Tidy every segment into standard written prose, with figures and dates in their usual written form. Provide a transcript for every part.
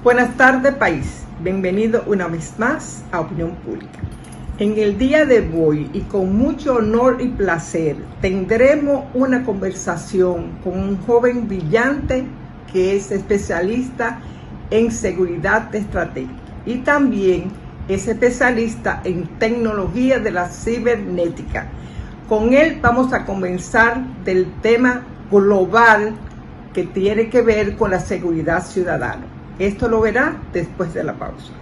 Buenas tardes, país. Bienvenido una vez más a Opinión Pública. En el día de hoy, y con mucho honor y placer, tendremos una conversación con un joven brillante que es especialista en seguridad estratégica y también es especialista en tecnología de la cibernética. Con él vamos a comenzar del tema global que tiene que ver con la seguridad ciudadana. Esto lo verá después de la pausa.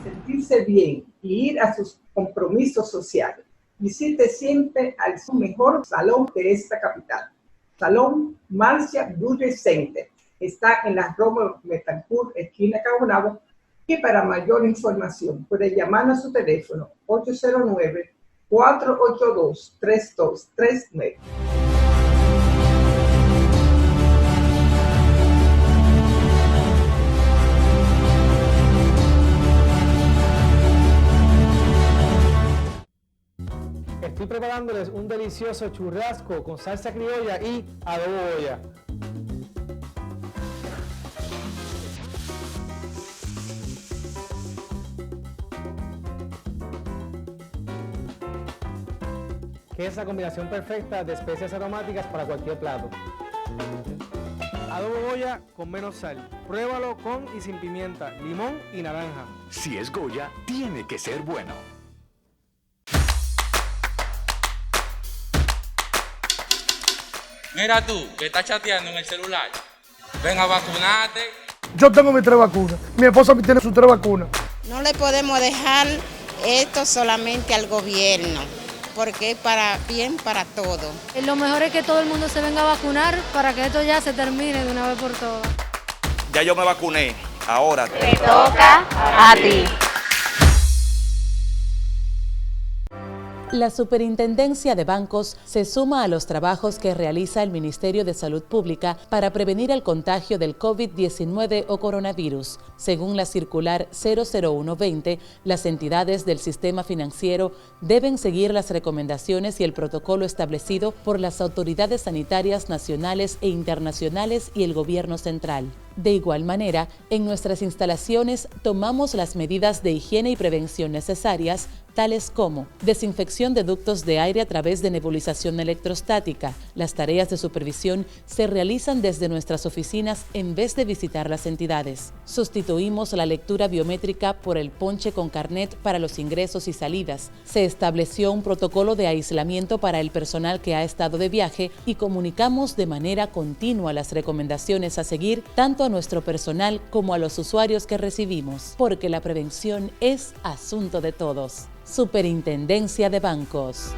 Sentirse bien y ir a sus compromisos sociales. Visite siempre al mejor salón de esta capital. Salón Marcia Beauty Center. Está en la Rómulo Betancourt, esquina Caonabo. Y para mayor información puede llamar a su teléfono 809-482-3239. Estoy preparándoles un delicioso churrasco con salsa criolla y adobo Goya. Que es la combinación perfecta de especias aromáticas para cualquier plato. Adobo Goya con menos sal. Pruébalo con y sin pimienta, limón y naranja. Si es Goya, tiene que ser bueno. Mira tú, que estás chateando en el celular. Ven a vacunarte. Yo tengo mis 3 vacunas. Mi esposa tiene sus 3 vacunas. No le podemos dejar esto solamente al gobierno, porque es para bien para todo. Lo mejor es que todo el mundo se venga a vacunar para que esto ya se termine de una vez por todas. Ya yo me vacuné, ahora te toca a ti. La Superintendencia de Bancos se suma a los trabajos que realiza el Ministerio de Salud Pública para prevenir el contagio del COVID-19 o coronavirus. Según la circular 00120, las entidades del sistema financiero deben seguir las recomendaciones y el protocolo establecido por las autoridades sanitarias nacionales e internacionales y el gobierno central. De igual manera, en nuestras instalaciones tomamos las medidas de higiene y prevención necesarias, tales como desinfección de ductos de aire a través de nebulización electrostática. Las tareas de supervisión se realizan desde nuestras oficinas en vez de visitar las entidades. Sustituimos la lectura biométrica por el ponche con carnet para los ingresos y salidas. Se estableció un protocolo de aislamiento para el personal que ha estado de viaje y comunicamos de manera continua las recomendaciones a seguir tanto a nuestro personal como a los usuarios que recibimos, porque la prevención es asunto de todos. Superintendencia de Bancos.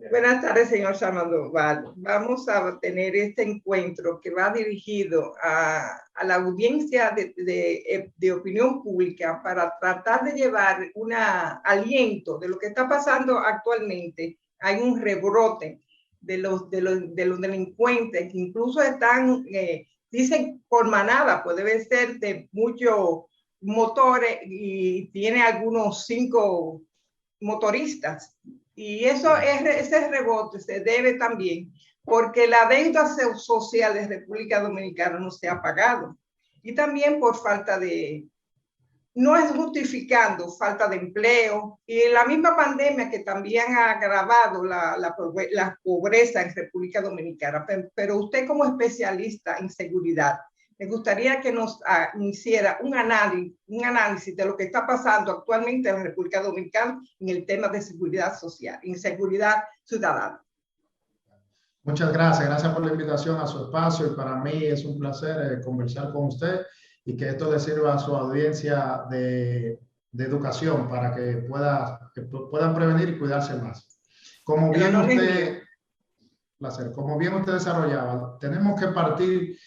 Buenas tardes, señor Sandoval. Vamos a tener este encuentro que va dirigido a la audiencia de opinión pública para tratar de llevar un aliento de lo que está pasando actualmente. Hay un rebrote de los delincuentes que incluso están, dicen por manada, puede ser de muchos motores y tiene algunos 5 motoristas. Y ese rebote se debe también porque la deuda social de República Dominicana no se ha pagado. Y también por falta de, no es justificando falta de empleo y la misma pandemia que también ha agravado la pobreza en República Dominicana. Pero usted como especialista en seguridad, me gustaría que nos hiciera un análisis de lo que está pasando actualmente en la República Dominicana en el tema de seguridad social, en seguridad ciudadana. Muchas gracias por la invitación a su espacio y para mí es un placer conversar con usted y que esto le sirva a su audiencia de educación para que puedan prevenir y cuidarse más. Como bien usted desarrollaba, tenemos que partir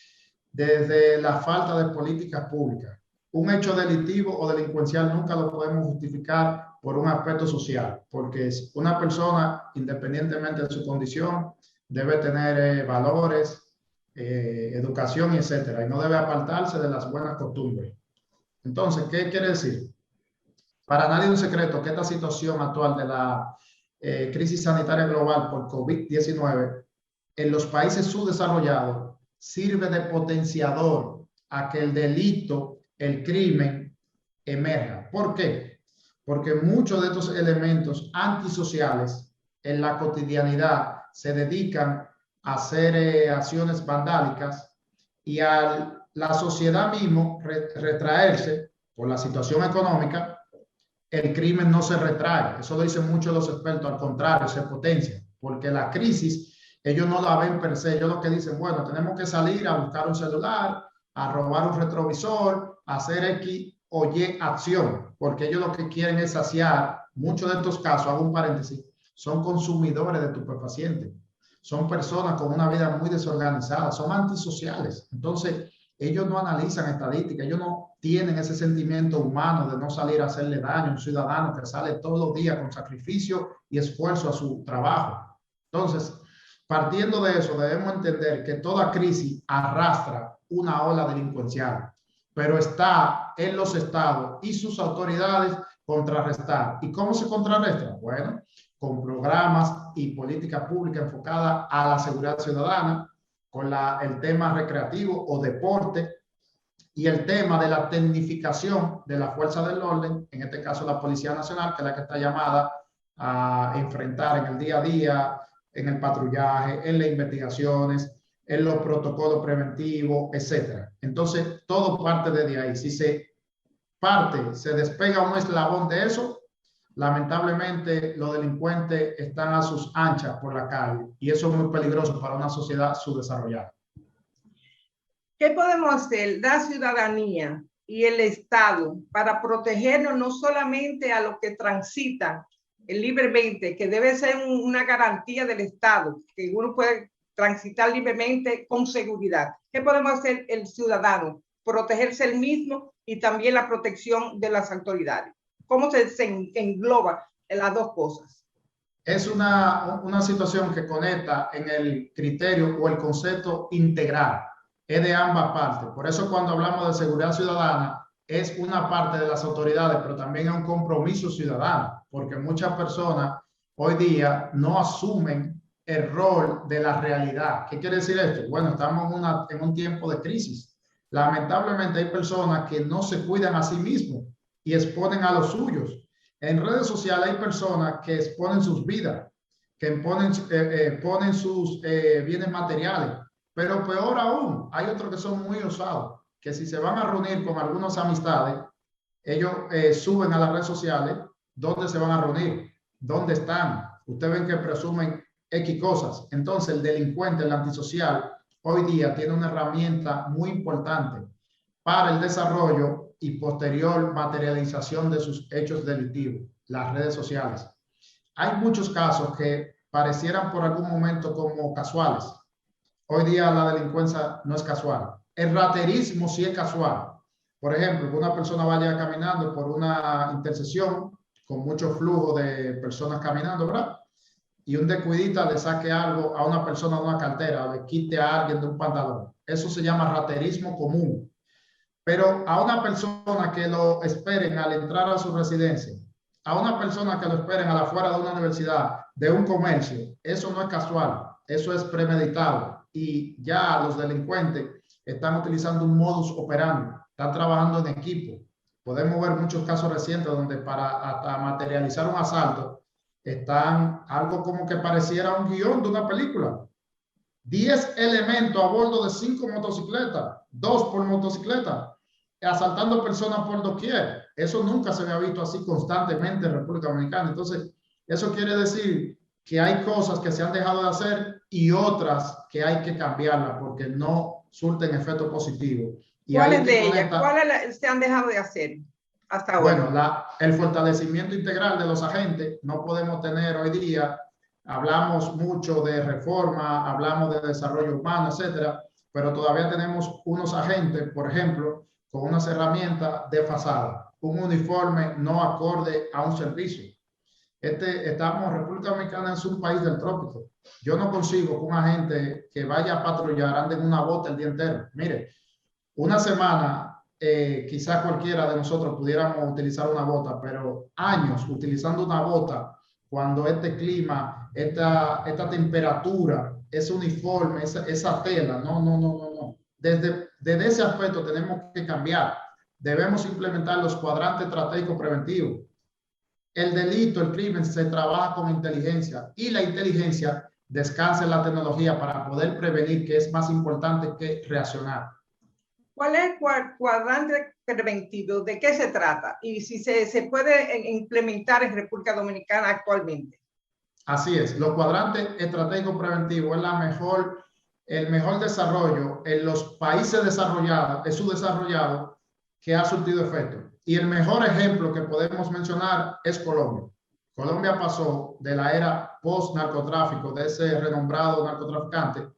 desde la falta de políticas públicas. Un hecho delictivo o delincuencial nunca lo podemos justificar por un aspecto social, porque una persona, independientemente de su condición, debe tener valores, educación, etcétera, y no debe apartarse de las buenas costumbres. Entonces, ¿qué quiere decir? Para nadie es un secreto que esta situación actual de la crisis sanitaria global por COVID-19 en los países subdesarrollados sirve de potenciador a que el delito, el crimen, emerja. ¿Por qué? Porque muchos de estos elementos antisociales en la cotidianidad se dedican a hacer acciones vandálicas y a la sociedad mismo retraerse por la situación económica, el crimen no se retrae. Eso lo dicen muchos los expertos, al contrario, se potencia, porque la crisis ellos no la ven per se. Ellos lo que dicen, bueno, tenemos que salir a buscar un celular, a robar un retrovisor, a hacer X o Y acción, porque ellos lo que quieren es saciar. Muchos de estos casos, hago un paréntesis, son consumidores de estupefacientes, son personas con una vida muy desorganizada, son antisociales. Entonces, ellos no analizan estadística, ellos no tienen ese sentimiento humano de no salir a hacerle daño a un ciudadano que sale todos los días con sacrificio y esfuerzo a su trabajo. Entonces, partiendo de eso, debemos entender que toda crisis arrastra una ola delincuencial, pero está en los estados y sus autoridades contrarrestar. ¿Y cómo se contrarresta? Bueno, con programas y políticas públicas enfocadas a la seguridad ciudadana, con el tema recreativo o deporte y el tema de la tecnificación de la fuerza del orden, en este caso la Policía Nacional, que es la que está llamada a enfrentar en el día a día, en el patrullaje, en las investigaciones, en los protocolos preventivos, etc. Entonces, todo parte desde ahí. Si se despega un eslabón de eso, lamentablemente los delincuentes están a sus anchas por la calle y eso es muy peligroso para una sociedad subdesarrollada. ¿Qué podemos hacer la ciudadanía y el Estado para protegernos no solamente a los que transitan libremente, que debe ser una garantía del Estado, que uno puede transitar libremente con seguridad? ¿Qué podemos hacer el ciudadano? Protegerse él mismo y también la protección de las autoridades. ¿Cómo se engloba en las dos cosas? Es una situación que conecta en el criterio o el concepto integral. Es de ambas partes. Por eso cuando hablamos de seguridad ciudadana, es una parte de las autoridades, pero también es un compromiso ciudadano, porque muchas personas hoy día no asumen el rol de la realidad. ¿Qué quiere decir esto? Bueno, estamos en un tiempo de crisis. Lamentablemente hay personas que no se cuidan a sí mismos y exponen a los suyos. En redes sociales hay personas que exponen sus vidas, que ponen sus bienes materiales, pero peor aún, hay otros que son muy osados, que si se van a reunir con algunas amistades, ellos suben a las redes sociales dónde se van a reunir, dónde están. Ustedes ven que presumen X cosas. Entonces el delincuente, el antisocial, hoy día tiene una herramienta muy importante para el desarrollo y posterior materialización de sus hechos delictivos, las redes sociales. Hay muchos casos que parecieran por algún momento como casuales. Hoy día la delincuencia no es casual. El raterismo sí es casual. Por ejemplo, que una persona vaya caminando por una intersección con mucho flujo de personas caminando, ¿verdad? Y un descuidita le saque algo a una persona de una cartera o le quite a alguien de un pantalón. Eso se llama raterismo común. Pero a una persona que lo esperen al entrar a su residencia, a una persona que lo esperen a la afuera de una universidad, de un comercio, eso no es casual, eso es premeditado. Y ya los delincuentes están utilizando un modus operandi, están trabajando en equipo. Podemos ver muchos casos recientes donde para hasta materializar un asalto, están algo como que pareciera un guión de una película. 10 elementos a bordo de 5 motocicletas, 2 por motocicleta, asaltando personas por doquier. Eso nunca se había visto así constantemente en República Dominicana. Entonces, eso quiere decir que hay cosas que se han dejado de hacer y otras que hay que cambiarlas porque no surten efecto positivo. ¿Cuáles de ellas? ¿Cuáles se han dejado de hacer hasta ahora? Bueno, el fortalecimiento integral de los agentes. No podemos tener hoy día, hablamos mucho de reforma, hablamos de desarrollo humano, etcétera, pero todavía tenemos unos agentes, por ejemplo, con unas herramientas desfasadas, un uniforme no acorde a un servicio. República Dominicana es un país del trópico. Yo no consigo que un agente que vaya a patrullar ande en una bota el día entero. Mire, una semana quizás cualquiera de nosotros pudiéramos utilizar una bota, pero años utilizando una bota, cuando este clima, esta temperatura, ese uniforme, esa tela, no. Desde ese aspecto tenemos que cambiar. Debemos implementar los cuadrantes estratégicos preventivos. El delito, el crimen, se trabaja con inteligencia y la inteligencia descansa en la tecnología para poder prevenir, que es más importante que reaccionar. ¿Cuál es el cuadrante preventivo? ¿De qué se trata? Y si se puede implementar en República Dominicana actualmente. Así es, los cuadrantes estratégicos preventivos es el mejor desarrollo en los países desarrollados, es subdesarrollado, que ha surtido efecto. Y el mejor ejemplo que podemos mencionar es Colombia. Colombia pasó de la era post-narcotráfico, de ese renombrado narcotraficante.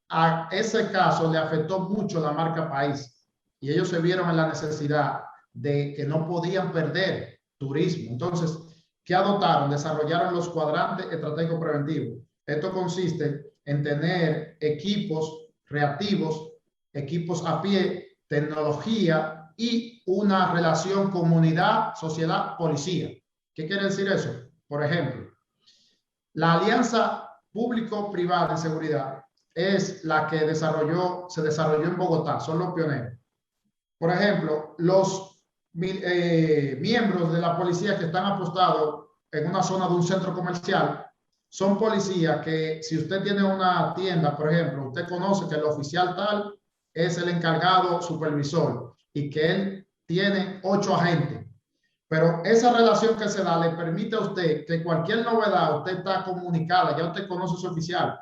A ese caso le afectó mucho la marca país y ellos se vieron en la necesidad de que no podían perder turismo. Entonces, ¿qué adoptaron? Desarrollaron los cuadrantes estratégicos preventivos. Esto consiste en tener equipos reactivos, equipos a pie, tecnología y una relación comunidad, sociedad, policía. ¿Qué quiere decir eso? Por ejemplo, la alianza público-privada en seguridad es la que se desarrolló en Bogotá, son los pioneros. Por ejemplo, los miembros de la policía que están apostados en una zona de un centro comercial son policías que, si usted tiene una tienda, por ejemplo, usted conoce que el oficial tal es el encargado supervisor y que él tiene 8 agentes. Pero esa relación que se da le permite a usted que cualquier novedad usted está comunicada, ya usted conoce a su oficial.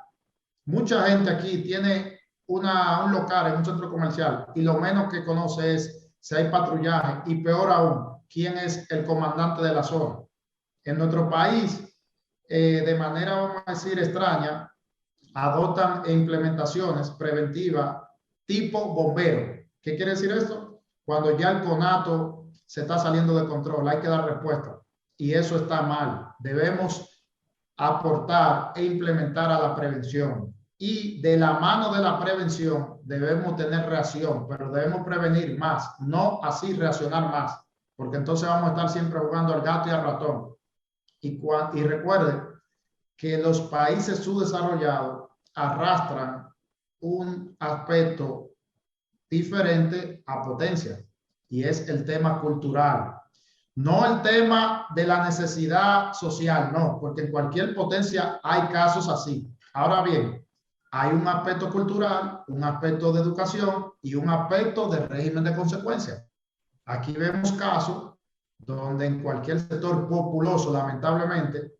Mucha gente aquí tiene un local en un centro comercial y lo menos que conoce es si hay patrullaje y peor aún, quién es el comandante de la zona. En nuestro país, de manera, vamos a decir, extraña, adoptan implementaciones preventivas tipo bombero. ¿Qué quiere decir esto? Cuando ya el conato se está saliendo de control, hay que dar respuesta. Y eso está mal. Debemos aportar e implementar a la prevención. Y de la mano de la prevención debemos tener reacción, pero debemos prevenir más, no así reaccionar más, porque entonces vamos a estar siempre jugando al gato y al ratón. Y recuerden que los países subdesarrollados arrastran un aspecto diferente a potencia, y es el tema cultural. No el tema de la necesidad social, no, porque en cualquier potencia hay casos así. Ahora bien, hay un aspecto cultural, un aspecto de educación y un aspecto de régimen de consecuencias. Aquí vemos casos donde en cualquier sector populoso, lamentablemente,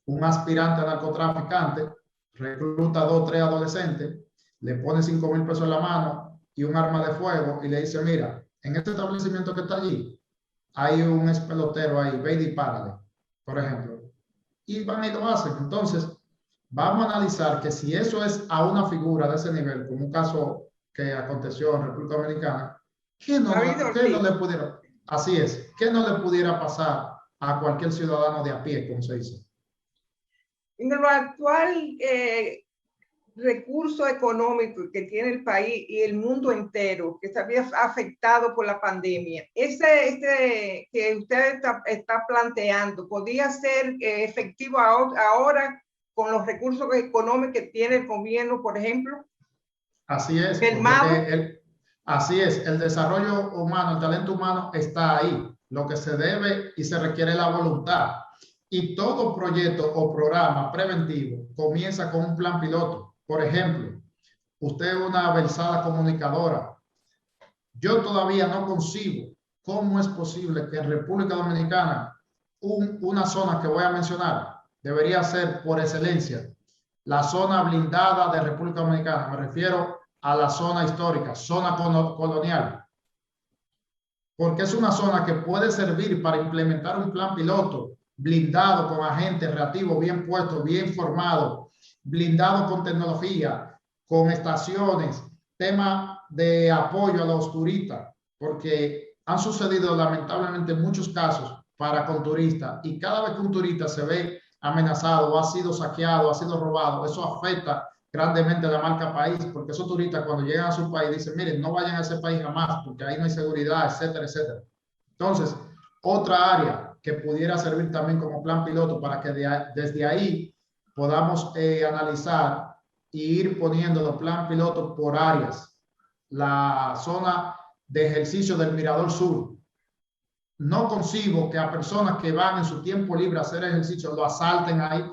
un aspirante a narcotraficante recluta a 2 o 3 adolescentes, le pone 5,000 pesos en la mano y un arma de fuego y le dice, mira, en este establecimiento que está allí, hay un pelotero ahí, ve y dispárale, por ejemplo. Y van y lo hacen. Entonces, vamos a analizar que si eso es a una figura de ese nivel, como un caso que aconteció en República Dominicana, ¿qué no le pudiera, así es, qué no le pudiera pasar a cualquier ciudadano de a pie, como se dice? En lo actual recurso económico que tiene el país y el mundo entero, que se había afectado por la pandemia, ese que usted está planteando, ¿podría ser efectivo ahora con los recursos económicos que tiene el gobierno, por ejemplo? Así es. Así es, el desarrollo humano, el talento humano está ahí. Lo que se debe y se requiere es la voluntad. Y todo proyecto o programa preventivo comienza con un plan piloto. Por ejemplo, usted es una versada comunicadora. Yo todavía no concibo cómo es posible que en República Dominicana una zona que voy a mencionar debería ser por excelencia la zona blindada de República Dominicana. Me refiero a la zona histórica, zona colonial. Porque es una zona que puede servir para implementar un plan piloto blindado con agentes reactivos bien puestos, bien formados, blindado con tecnología, con estaciones, tema de apoyo a los turistas, porque han sucedido lamentablemente muchos casos con turistas, y cada vez que un turista se ve amenazado o ha sido saqueado, ha sido robado, eso afecta grandemente la marca país, porque esos turistas cuando llegan a su país dicen, miren, no vayan a ese país jamás, porque ahí no hay seguridad, etcétera, etcétera. Entonces, otra área que pudiera servir también como plan piloto para que desde ahí podamos analizar e ir poniendo los plan piloto por áreas. La zona de ejercicio del Mirador Sur. No concibo que a personas que van en su tiempo libre a hacer ejercicio lo asalten ahí,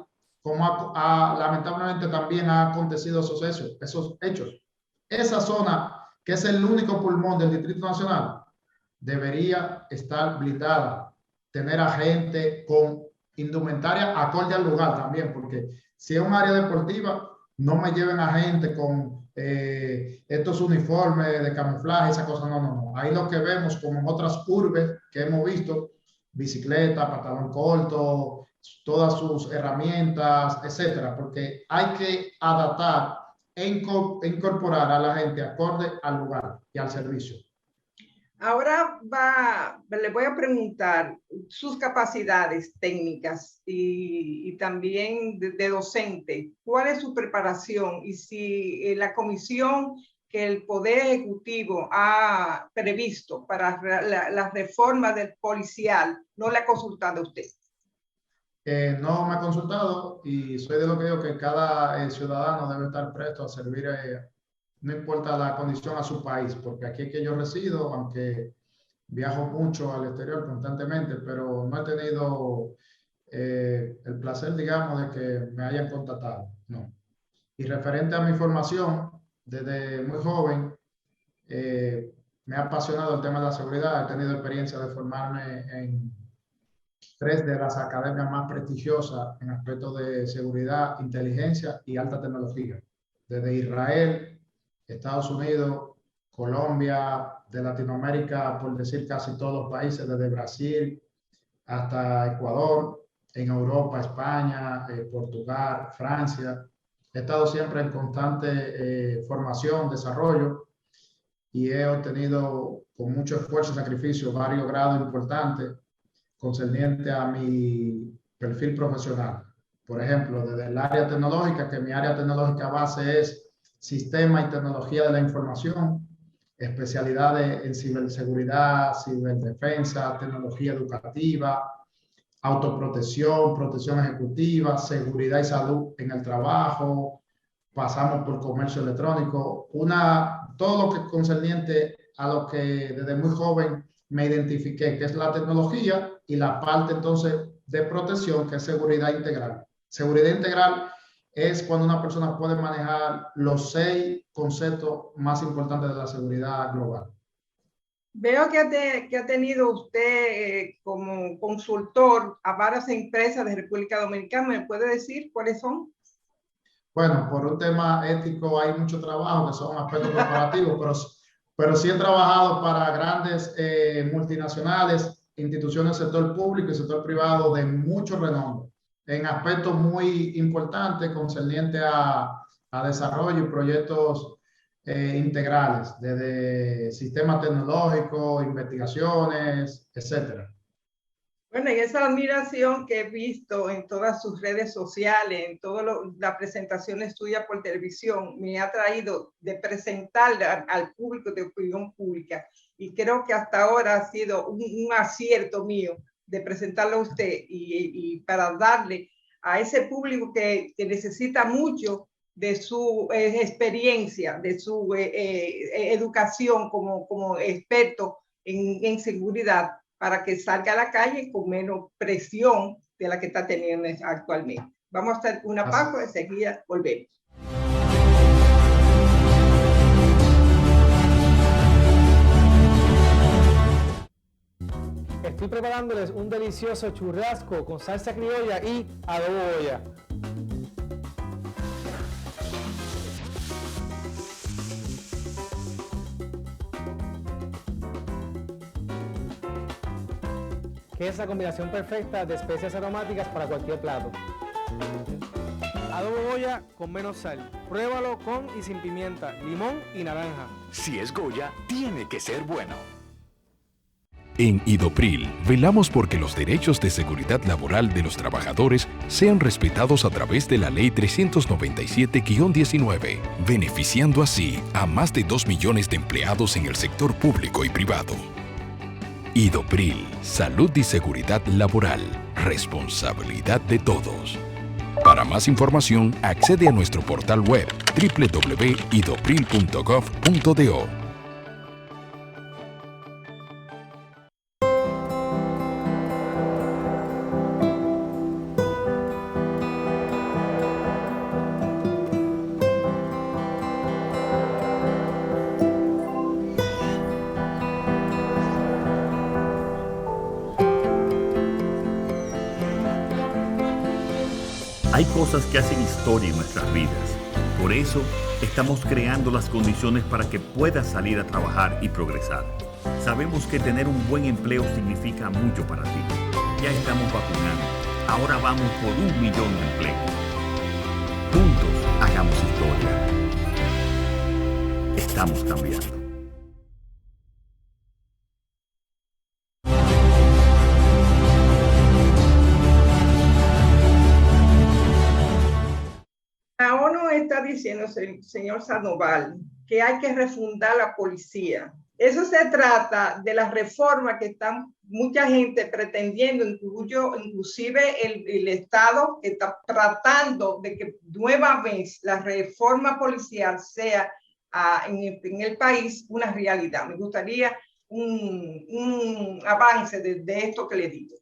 como lamentablemente también ha acontecido esos hechos. Esa zona, que es el único pulmón del Distrito Nacional, debería estar blindada, tener a gente con indumentaria acorde al lugar también, porque si es un área deportiva, no me lleven a gente con estos uniformes de camuflaje, esa cosa, no. Ahí lo que vemos, como en otras urbes que hemos visto, bicicleta, pantalón corto, todas sus herramientas, etcétera, porque hay que adaptar e incorporar a la gente acorde al lugar y al servicio. Ahora le voy a preguntar sus capacidades técnicas y también de docente. ¿Cuál es su preparación? Y si la comisión que el Poder Ejecutivo ha previsto para la reforma del policial, ¿no le ha consultado a usted? No me ha consultado y soy de lo que digo que cada ciudadano debe estar presto a servir no importa la condición a su país, porque aquí es que yo resido, aunque viajo mucho al exterior constantemente, pero no he tenido el placer, digamos, de que me hayan contactado, no. Y referente a mi formación, desde muy joven, me ha apasionado el tema de la seguridad. He tenido experiencia de formarme en 3 de las academias más prestigiosas en aspectos de seguridad, inteligencia y alta tecnología, desde Israel, Estados Unidos, Colombia, de Latinoamérica, por decir casi todos los países, desde Brasil hasta Ecuador, en Europa, España, Portugal, Francia. He estado siempre en constante formación, desarrollo, y he obtenido con mucho esfuerzo y sacrificio varios grados importantes concernientes a mi perfil profesional. Por ejemplo, desde el área tecnológica, que mi área tecnológica base es Sistema y Tecnología de la Información, especialidades en ciberseguridad, ciberdefensa, tecnología educativa, autoprotección, protección ejecutiva, seguridad y salud en el trabajo, pasamos por comercio electrónico, todo lo que concerniente a lo que desde muy joven me identifiqué, que es la tecnología y la parte entonces de protección, que es seguridad integral. Seguridad integral es cuando una persona puede manejar los 6 conceptos más importantes de la seguridad global. Veo que ha tenido usted como consultor a varias empresas de República Dominicana. ¿Me puede decir cuáles son? Bueno, por un tema ético hay mucho trabajo, que son aspectos corporativos, pero sí he trabajado para grandes multinacionales, instituciones del sector público y sector privado de mucho renombre, en aspectos muy importantes concernientes a desarrollo y proyectos integrales, desde sistemas tecnológicos, investigaciones, etcétera. Bueno, y esa admiración que he visto en todas sus redes sociales, en todas las presentaciones suyas por televisión, me ha traído de presentar al público de opinión pública. Y creo que hasta ahora ha sido un acierto mío de presentarlo a usted y para darle a ese público que necesita mucho de su experiencia, de su educación como experto en seguridad, para que salga a la calle con menos presión de la que está teniendo actualmente. Vamos a hacer una pausa, enseguida volvemos. Estoy preparándoles un delicioso churrasco con salsa criolla y adobo Goya. Que es la combinación perfecta de especias aromáticas para cualquier plato. Adobo Goya con menos sal. Pruébalo con y sin pimienta, limón y naranja. Si es Goya, tiene que ser bueno. En Idopril, velamos porque los derechos de seguridad laboral de los trabajadores sean respetados a través de la Ley 397-19, beneficiando así a más de 2 millones de empleados en el sector público y privado. Idopril, salud y seguridad laboral, responsabilidad de todos. Para más información, accede a nuestro portal web www.idopril.gov.do. Hay cosas que hacen historia en nuestras vidas. Por eso, estamos creando las condiciones para que puedas salir a trabajar y progresar. Sabemos que tener un buen empleo significa mucho para ti. Ya estamos vacunando. Ahora vamos por 1 millón de empleos. Juntos, hagamos historia. Estamos cambiando. La ONU está diciendo, señor Sandoval, que hay que refundar la policía. Eso se trata de la reforma que están mucha gente pretendiendo, inclusive el Estado que está tratando de que nueva vez la reforma policial sea en el país una realidad. Me gustaría un avance de esto que le digo.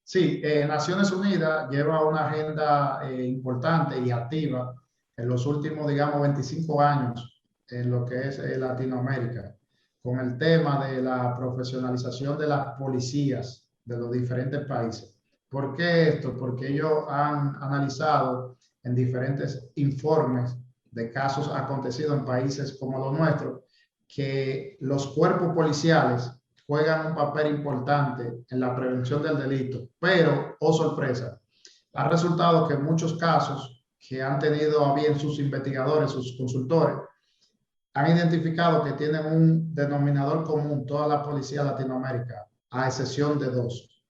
Sí, Naciones Unidas lleva una agenda importante y activa en los últimos, digamos, 25 años en lo que es Latinoamérica, con el tema de la profesionalización de las policías de los diferentes países. ¿Por qué esto? Porque ellos han analizado en diferentes informes de casos acontecidos en países como los nuestros, que los cuerpos policiales juegan un papel importante en la prevención del delito, pero, oh sorpresa, ha resultado que en muchos casos que han tenido a bien sus investigadores, sus consultores, han identificado que tienen un denominador común toda la policía de Latinoamérica, a excepción de 2,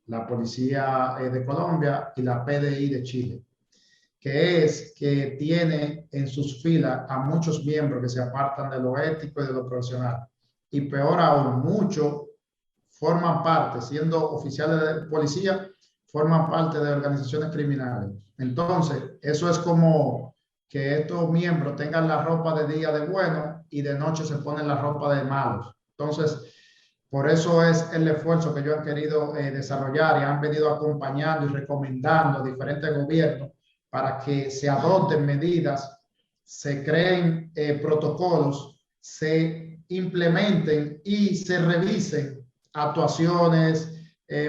la policía de Colombia y la PDI de Chile, que es que tiene en sus filas a muchos miembros que se apartan de lo ético y de lo profesional. Y peor aún, muchos forman parte, siendo oficiales de policía, forman parte de organizaciones criminales. Entonces, eso es como que estos miembros tengan la ropa de día de bueno y de noche se ponen la ropa de malos. Entonces, por eso es el esfuerzo que ellos han querido desarrollar y han venido acompañando y recomendando a diferentes gobiernos para que se adopten medidas, se creen protocolos, se implementen y se revisen actuaciones,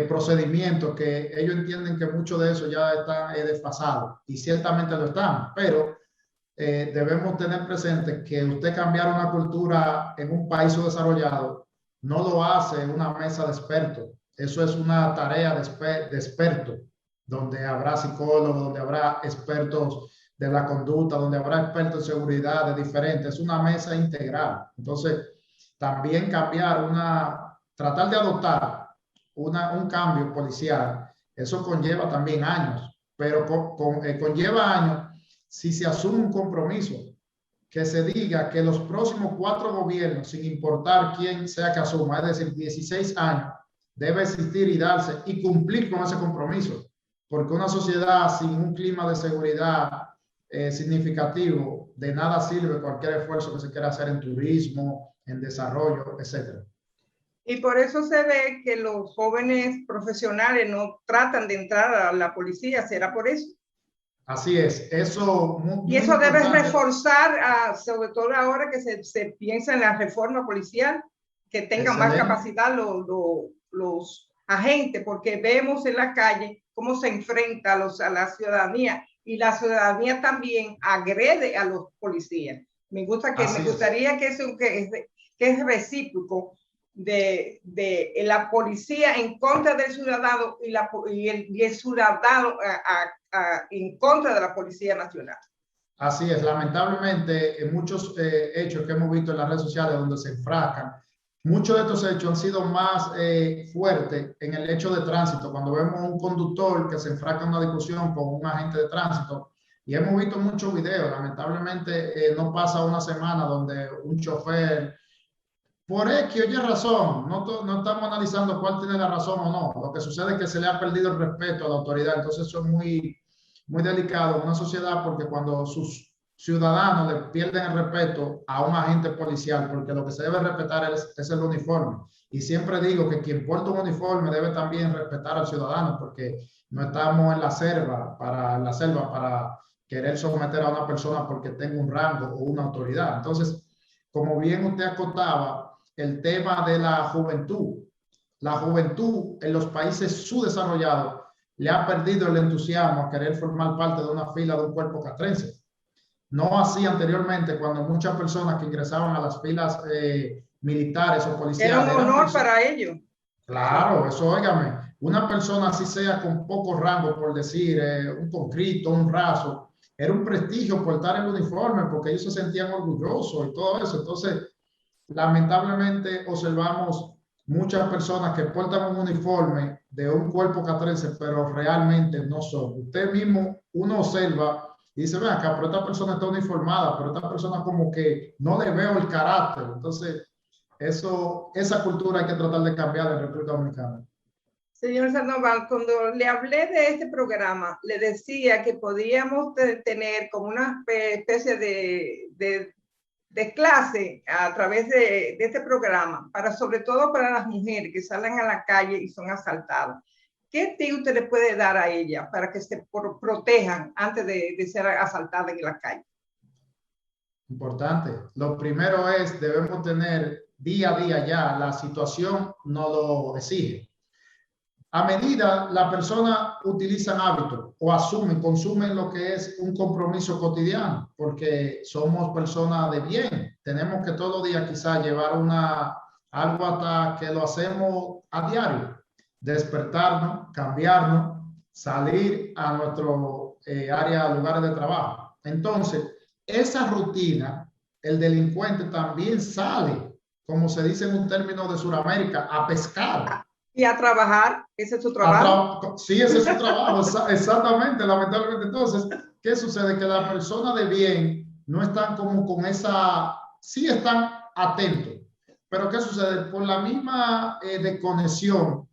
procedimientos que ellos entienden que mucho de eso ya está desfasado y ciertamente lo están, pero debemos tener presente que usted cambiar una cultura en un país desarrollado no lo hace una mesa de expertos. Eso es una tarea de expertos, donde habrá psicólogos, donde habrá expertos de la conducta, donde habrá expertos en seguridad de diferentes. Es una mesa integral. Entonces, también tratar de adoptar un cambio policial, eso conlleva también años, pero conlleva años si se asume un compromiso, que se diga que los próximos 4 gobiernos, sin importar quién sea que asuma, es decir, 16 años, debe existir y darse y cumplir con ese compromiso, porque una sociedad sin un clima de seguridad significativo, de nada sirve cualquier esfuerzo que se quiera hacer en turismo, en desarrollo, etc. Y por eso se ve que los jóvenes profesionales no tratan de entrar a la policía, ¿será por eso? Así es, eso... Y eso debe reforzar, sobre todo ahora que se piensa en la reforma policial, que tengan más capacidad los agentes, porque vemos en la calle cómo se enfrenta a la ciudadanía, y la ciudadanía también agrede a los policías. Me gustaría que eso que es recíproco de la policía en contra del ciudadano y el ciudadano en contra de la Policía Nacional. Así es, lamentablemente en muchos hechos que hemos visto en las redes sociales donde se enfrascan muchos de estos hechos han sido más fuertes en el hecho de tránsito, cuando vemos un conductor que se enfrasca en una discusión con un agente de tránsito, y hemos visto muchos videos. Lamentablemente no pasa una semana donde un chofer, por X o Y razón, no estamos analizando cuál tiene la razón o no, lo que sucede es que se le ha perdido el respeto a la autoridad. Entonces eso es muy, muy delicado en una sociedad, porque cuando sus ciudadanos le pierden el respeto a un agente policial, porque lo que se debe respetar es el uniforme. Y siempre digo que quien porta un uniforme debe también respetar al ciudadano, porque no estamos en la selva para querer someter a una persona porque tenga un rango o una autoridad. Entonces, como bien usted acotaba, el tema de la juventud en los países subdesarrollados le ha perdido el entusiasmo a querer formar parte de una fila de un cuerpo castrense. No así anteriormente, cuando muchas personas que ingresaban a las filas militares o policiales. Era un honor para ellos. Claro, eso, óigame, una persona así sea con poco rango, por decir, un conscripto, un raso, era un prestigio portar el uniforme, porque ellos se sentían orgullosos y todo eso. Entonces, lamentablemente observamos muchas personas que portan un uniforme de un cuerpo castrense, pero realmente no son. Usted mismo, uno observa y dice, ven acá, pero esta persona está uniformada, pero esta persona como que no le veo el carácter. Entonces, esa cultura hay que tratar de cambiar en República Dominicana. Señor Sandoval, cuando le hablé de este programa, le decía que podíamos tener como una especie de clase a través de este programa, sobre todo para las mujeres que salen a la calle y son asaltadas. ¿Qué tip usted le puede dar a ellas para que se protejan antes de ser asaltadas en la calle? Importante. Lo primero es, debemos tener día a día ya, la situación nos lo exige. A medida la persona utiliza hábitos o consumen lo que es un compromiso cotidiano, porque somos personas de bien. Tenemos que todos los días quizá llevar algo hasta que lo hacemos a diario. Despertarnos, cambiarnos, salir a nuestro lugares de trabajo. Entonces, esa rutina, el delincuente también sale, como se dice en un término de Sudamérica, a pescar. Y a trabajar, ese es su trabajo. Sí, ese es su trabajo, exactamente, lamentablemente. Entonces, ¿qué sucede? Que las personas de bien no están como con esa, sí están atentos, pero ¿qué sucede? Por la misma desconexión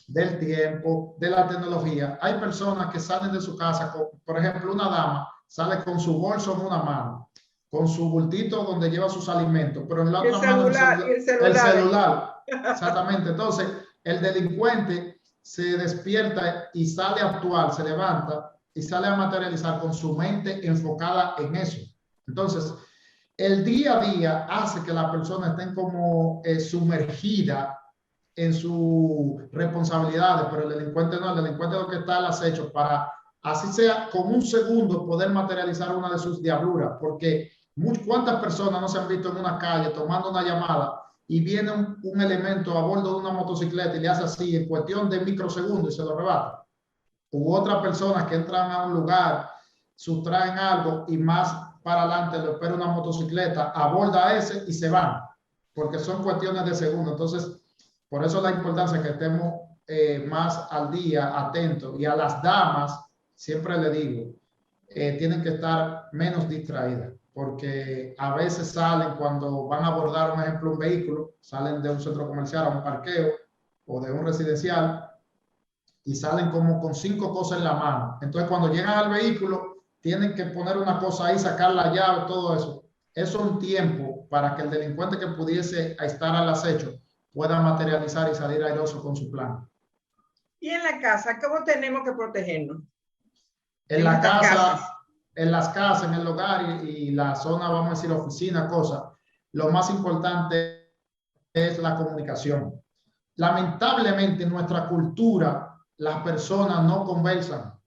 del tiempo, de la tecnología, hay personas que salen de su casa, por ejemplo, una dama sale con su bolso en una mano, con su bultito donde lleva sus alimentos, pero en la otra mano el celular. Exactamente. Entonces, el delincuente se despierta y sale a actuar, se levanta y sale a materializar con su mente enfocada en eso. Entonces, el día a día hace que la persona esté como sumergida en sus responsabilidades, pero el delincuente no. El delincuente es lo que está al acecho para, así sea, con un segundo poder materializar una de sus diabluras, porque ¿cuántas personas no se han visto en una calle tomando una llamada y viene un elemento a bordo de una motocicleta y le hace así en cuestión de microsegundos y se lo arrebata? U otras personas que entran a un lugar, sustraen algo y más para adelante le espera una motocicleta, aborda ese y se van, porque son cuestiones de segundos. Entonces, por eso la importancia que estemos más al día, atentos. Y a las damas, siempre le digo, tienen que estar menos distraídas, porque a veces salen cuando van a abordar, un ejemplo, un vehículo, salen de un centro comercial a un parqueo o de un residencial y salen como con 5 cosas en la mano. Entonces, cuando llegan al vehículo, tienen que poner una cosa ahí, sacar la llave, todo eso. Eso es un tiempo para que el delincuente que pudiese estar al acecho pueda materializar y salir airoso con su plan. ¿Y en la casa, cómo tenemos que protegernos? En la casa, en las casas, en el hogar y la zona, vamos a decir, oficina, cosas, lo más importante es la comunicación. Lamentablemente, en nuestra cultura, las personas no conversan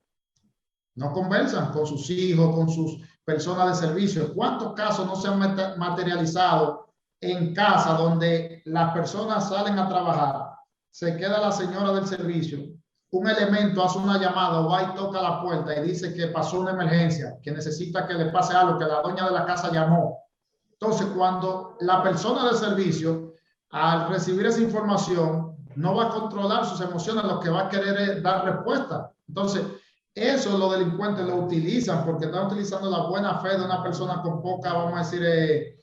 con sus hijos, con sus personas de servicio. ¿Cuántos casos no se han materializado en casa donde las personas salen a trabajar, se queda la señora del servicio, un elemento hace una llamada o va y toca la puerta y dice que pasó una emergencia, que necesita que le pase algo, que la doña de la casa llamó? Entonces, cuando la persona del servicio al recibir esa información, no va a controlar sus emociones, lo que va a querer es dar respuesta. Entonces, eso los delincuentes lo utilizan porque están utilizando la buena fe de una persona con poca, vamos a decir,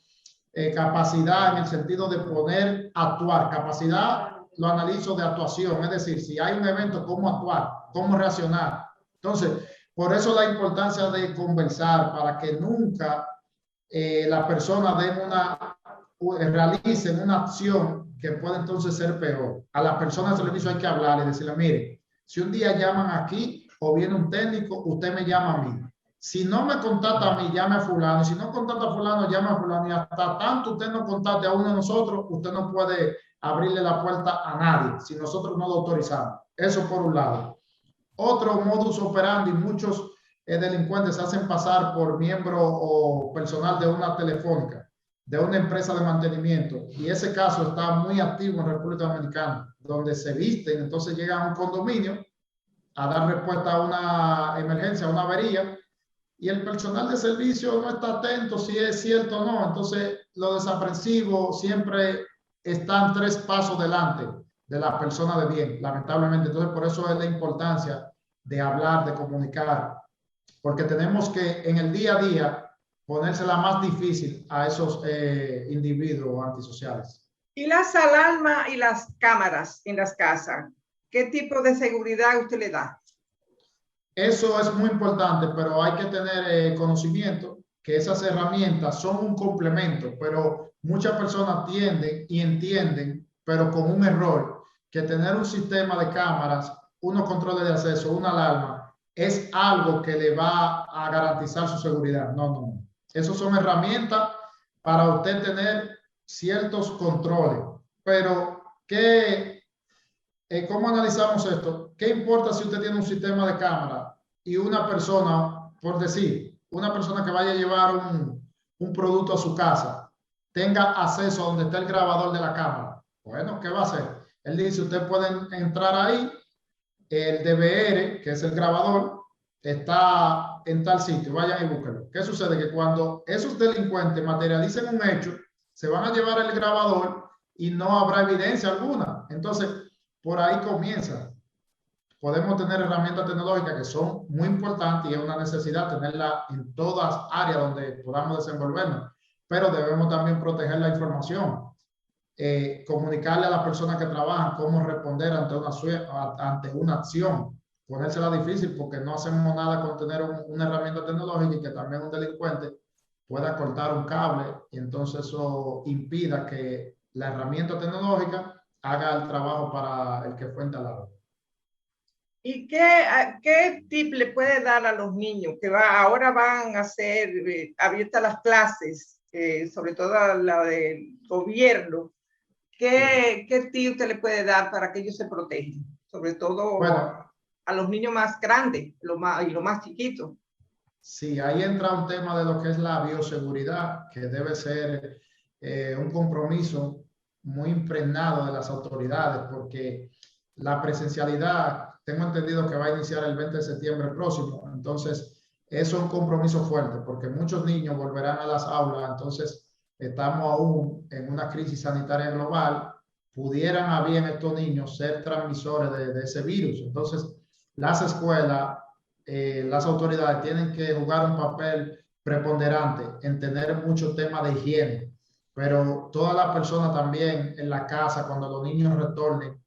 capacidad en el sentido de poder actuar. Capacidad lo analizo de actuación, es decir, si hay un evento, cómo actuar, cómo reaccionar. Entonces, por eso la importancia de conversar para que nunca la persona realicen una acción que puede entonces ser peor. A la persona del servicio hay que hablar y decirle, mire, si un día llaman aquí o viene un técnico, usted me llama a mí. Si no me contacta a mí, llame a fulano. Y si no contacta a fulano, llame a fulano. Y hasta tanto usted no contacte a uno de nosotros, usted no puede abrirle la puerta a nadie si nosotros no lo autorizamos. Eso por un lado. Otro modus operandi, muchos delincuentes se hacen pasar por miembro o personal de una telefónica, de una empresa de mantenimiento, y ese caso está muy activo en República Dominicana, donde se visten, entonces llegan a un condominio a dar respuesta a una emergencia, a una avería, y el personal de servicio no está atento si es cierto o no. Entonces los desaprensivos siempre están 3 pasos delante de la persona de bien, lamentablemente. Entonces por eso es la importancia de hablar, de comunicar, porque tenemos que en el día a día ponérsela más difícil a esos individuos antisociales. ¿Y las alarmas y las cámaras en las casas? ¿Qué tipo de seguridad usted le da? Eso es muy importante, pero hay que tener conocimiento que esas herramientas son un complemento, pero muchas personas tienden y entienden, pero con un error, que tener un sistema de cámaras, unos controles de acceso, una alarma, es algo que le va a garantizar su seguridad. No, no, no. Esas son herramientas para usted tener ciertos controles. Pero, ¿cómo analizamos esto? ¿Qué importa si usted tiene un sistema de cámara y una persona, por decir, una persona que vaya a llevar un producto a su casa, tenga acceso a donde está el grabador de la cámara? Bueno, ¿qué va a hacer? Él dice, usted puede entrar ahí, el DVR, que es el grabador, está en tal sitio, vayan y búsquenlo. ¿Qué sucede? Que cuando esos delincuentes materialicen un hecho, se van a llevar el grabador y no habrá evidencia alguna. Entonces, por ahí comienza. Podemos tener herramientas tecnológicas que son muy importantes y es una necesidad tenerla en todas áreas donde podamos desenvolvernos, pero debemos también proteger la información. Comunicarle a las personas que trabajan cómo responder ante una acción. Ponérsela difícil porque no hacemos nada con tener una herramienta tecnológica y que también un delincuente pueda cortar un cable y entonces eso impida que la herramienta tecnológica haga el trabajo para el que fue instalado. ¿Y qué tip le puede dar a los niños que ahora van a ser abiertas las clases, sobre todo la del gobierno? ¿Qué tip usted le puede dar para que ellos se protejan? Sobre todo a los niños más grandes y los más chiquitos. Sí, ahí entra un tema de lo que es la bioseguridad, que debe ser un compromiso muy impregnado de las autoridades, porque la presencialidad, tengo entendido que va a iniciar el 20 de septiembre próximo, entonces eso es un compromiso fuerte, porque muchos niños volverán a las aulas, entonces estamos aún en una crisis sanitaria global, pudieran a bien estos niños ser transmisores de ese virus. Entonces, las escuelas, las autoridades tienen que jugar un papel preponderante en tener mucho tema de higiene, pero todas las personas también en la casa, cuando los niños retornen,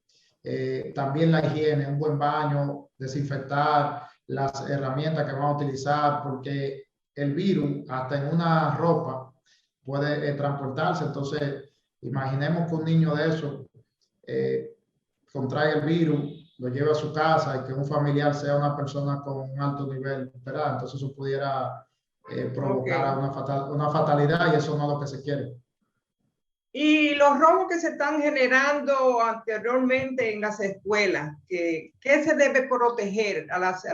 también la higiene, un buen baño, desinfectar las herramientas que van a utilizar, porque el virus, hasta en una ropa, puede transportarse. Entonces, imaginemos que un niño de eso contrae el virus, lo lleva a su casa y que un familiar sea una persona con un alto nivel, ¿verdad? Entonces eso pudiera provocar una fatalidad y eso no es lo que se quiere. Y los robos que se están generando anteriormente en las escuelas, ¿qué se debe proteger a las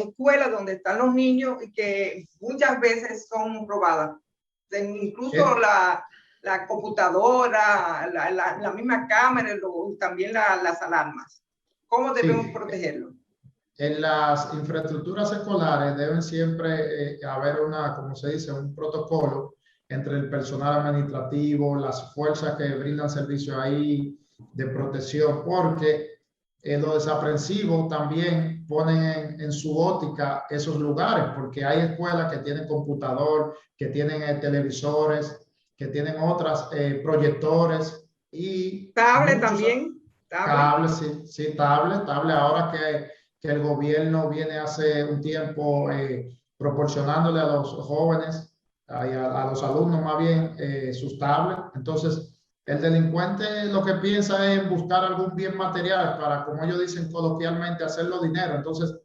escuelas donde están los niños y que muchas veces son robadas? Incluso la computadora, la misma cámara, también las alarmas. ¿Cómo debemos protegerlo? En las infraestructuras escolares deben siempre haber como se dice, un protocolo entre el personal administrativo, las fuerzas que brindan servicio ahí de protección, porque los desaprensivos también ponen en su óptica esos lugares, porque hay escuelas que tienen computador, que tienen televisores, que tienen otras proyectores y tablet también. Tablet, sí, tablet. Ahora que el gobierno viene hace un tiempo proporcionándole a los jóvenes, a los alumnos más bien, sus tablets. Entonces, el delincuente lo que piensa es buscar algún bien material para, como ellos dicen coloquialmente, hacerlo dinero. Entonces,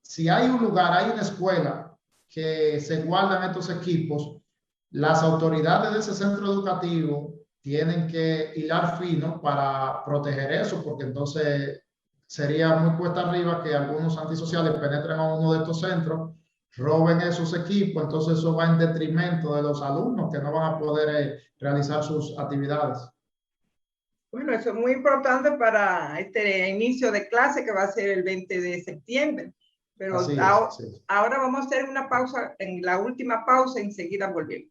si hay un lugar, hay una escuela que se guardan estos equipos, las autoridades de ese centro educativo tienen que hilar fino para proteger eso, porque entonces sería muy cuesta arriba que algunos antisociales penetren a uno de estos centros, roben esos equipos, entonces eso va en detrimento de los alumnos que no van a poder realizar sus actividades. Bueno, eso es muy importante para este inicio de clase que va a ser el 20 de septiembre. Pero ahora vamos a hacer una pausa, en la última pausa, y enseguida volvemos.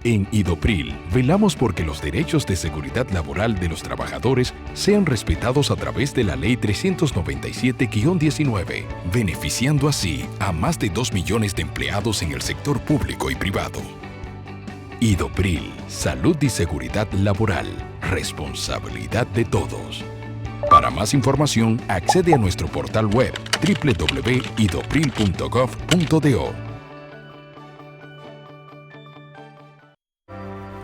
En Idopril, velamos porque los derechos de seguridad laboral de los trabajadores sean respetados a través de la Ley 397-19, beneficiando así a más de 2 millones de empleados en el sector público y privado. Idopril, salud y seguridad laboral, responsabilidad de todos. Para más información, accede a nuestro portal web www.idopril.gov.do.